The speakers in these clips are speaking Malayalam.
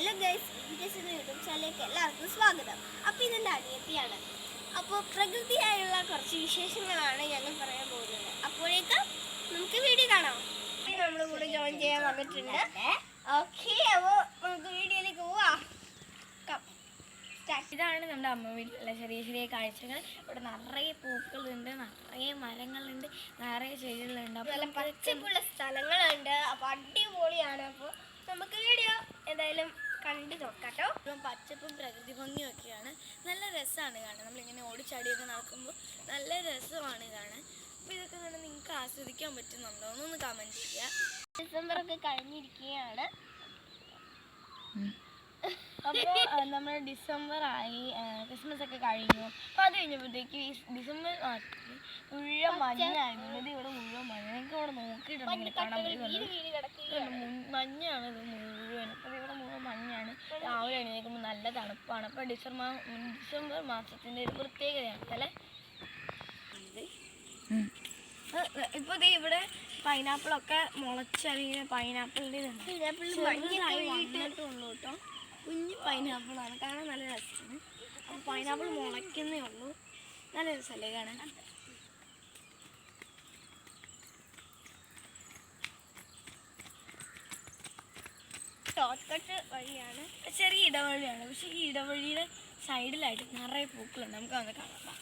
ഹലോ ഗൈസ്, യൂട്യൂബ് ചാനലിലേക്ക് എല്ലാവർക്കും സ്വാഗതം. അപ്പോൾ ഇതെൻ്റെ അനിയത്തിയാണ്. അപ്പോൾ പ്രകൃതിയായുള്ള കുറച്ച് വിശേഷങ്ങളാണ് ഞങ്ങൾ പറയാൻ പോകുന്നത്. അപ്പോഴേക്കും നമുക്ക് വീഡിയോ കാണാം. നമ്മുടെ കൂടെ ജോയിൻ ചെയ്യാൻ വന്നിട്ടുണ്ട്. ഓക്കെ, അപ്പോൾ നമുക്ക് വീഡിയോയിലേക്ക് പോവാം. ഇതാണ് നമ്മുടെ അമ്മ വീട്ടിലുള്ള ചെറിയ ചെറിയ കാഴ്ചകൾ. ഇവിടെ നിറയെ പൂക്കളുണ്ട്, നിറയെ മരങ്ങളുണ്ട്, നിറയെ ചെടികളുണ്ട്. അപ്പോൾ നല്ല പച്ചപ്പുള്ള സ്ഥലങ്ങളുണ്ട്. അപ്പോൾ അടിപൊളിയാണ്. അപ്പോൾ നമുക്ക് വീഡിയോ എന്തായാലും കണ്ടു നോക്കാട്ടോ. ഇപ്പം പച്ചപ്പും പ്രകൃതി ഭംഗിയും ഒക്കെയാണ്. നല്ല രസമാണ് കാണാൻ. നമ്മളിങ്ങനെ ഓടിച്ചാടിയൊക്കെ നടക്കുമ്പോൾ നല്ല രസമാണ് കാണാൻ. അപ്പോൾ ഇതൊക്കെ കണ്ട് നിങ്ങൾക്ക് ആസ്വദിക്കാൻ പറ്റുന്നുണ്ടോ എന്നൊന്ന് കമൻറ്റ് ചെയ്യുക. ഡിസംബറൊക്കെ കഴിഞ്ഞിരിക്കുകയാണ്. അപ്പോൾ നമ്മൾ ഡിസംബറായി, ക്രിസ്മസ് ഒക്കെ കഴിഞ്ഞു. അപ്പോൾ അത് കഴിഞ്ഞപ്പോഴത്തേക്ക് ഈ ഡിസംബർ മുഴുവൻ മഞ്ഞായിരുന്നു. ഇത് ഇവിടെ മുഴുവൻ മഞ്ഞ. നിങ്ങൾക്ക് ഇവിടെ നോക്കിയിട്ടുണ്ടെങ്കിൽ കാണാൻ പറ്റുന്നുണ്ട്. മഞ്ഞാണ് ഇത് മുഴുവൻ. അപ്പോൾ ഇവിടെ മുഴുവൻ മഞ്ഞാണ്. രാവിലെ എഴുന്നേൽക്കുമ്പോൾ നല്ല തണുപ്പാണ്. അപ്പോൾ ഡിസംബർ മാസത്തിൻ്റെ ഒരു പ്രത്യേകതയാണ് അല്ലേ. ഇപ്പോൾ ഇവിടെ പൈനാപ്പിളൊക്കെ മുളച്ചറിയുന്ന പൈനാപ്പിളിൻ്റെ വന്നിട്ടുള്ളൂ കേട്ടോ. കുഞ്ഞ് പൈനാപ്പിളാണ്, കാണാൻ നല്ല രസമാണ്. അപ്പോൾ പൈനാപ്പിൾ മുളയ്ക്കുന്നേ ഉള്ളൂ. നല്ല രസമല്ലേ കാണാൻ. ഷോർട്ട് കട്ട് വഴിയാണ്, ചെറിയ ഇടവഴിയാണ്. പക്ഷേ ഈ ഇടവഴിയുടെ സൈഡിലായിട്ട് നിറയെ പൂക്കളുണ്ട്. നമുക്ക് വന്ന് കാണാം.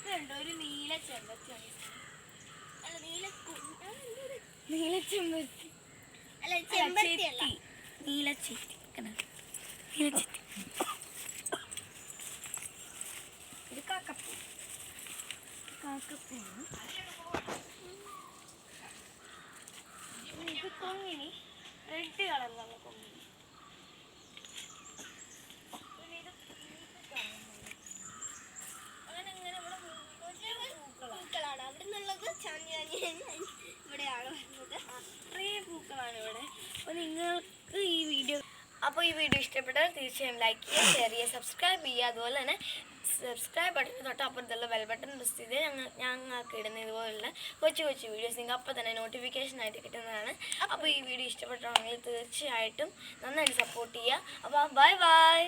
ഇതുണ്ട് ഒരു നീല ചെമ്പത്തി. അല്ല, നീലച്ചെമ്പത്തി അല്ല, ചെമ്പത്തി അല്ല, നീലച്ചെത്തി. ഇത് കാക്കപ്പൂ. കാക്കപ്പൂവാണ്. ഇത് കൊങ്ങിനി റെഡ് കളറിലുള്ള കൊങ്ങിനി. പൂക്കളാണ് അവിടെ നിന്നുള്ളത്. ഇവിടെയാണ് വരുന്നത്. നിറയെ പൂക്കളാണ് ഇവിടെ. അപ്പോൾ നിങ്ങൾക്ക് ഈ വീഡിയോ ഇഷ്ടപ്പെട്ടാൽ തീർച്ചയായും ലൈക്ക് ചെയ്യുക, ഷെയർ ചെയ്യുക, സബ്സ്ക്രൈബ് ചെയ്യുക. അതുപോലെ തന്നെ സബ്സ്ക്രൈബ് ബട്ടൺ തൊട്ടപ്പുറത്തുള്ള ബെൽ ബട്ടൺ പ്രസ് ചെയ്ത് ഞങ്ങൾക്ക് ഇടുന്ന ഇതുപോലുള്ള കൊച്ചു കൊച്ചു വീഡിയോസ് നിങ്ങൾക്ക് അപ്പോൾ തന്നെ നോട്ടിഫിക്കേഷനായിട്ട് കിട്ടുന്നതാണ്. അപ്പോൾ ഈ വീഡിയോ ഇഷ്ടപ്പെട്ടാണെങ്കിൽ തീർച്ചയായിട്ടും നന്നായിട്ട് സപ്പോർട്ട് ചെയ്യുക. അപ്പോൾ ബൈ ബൈ.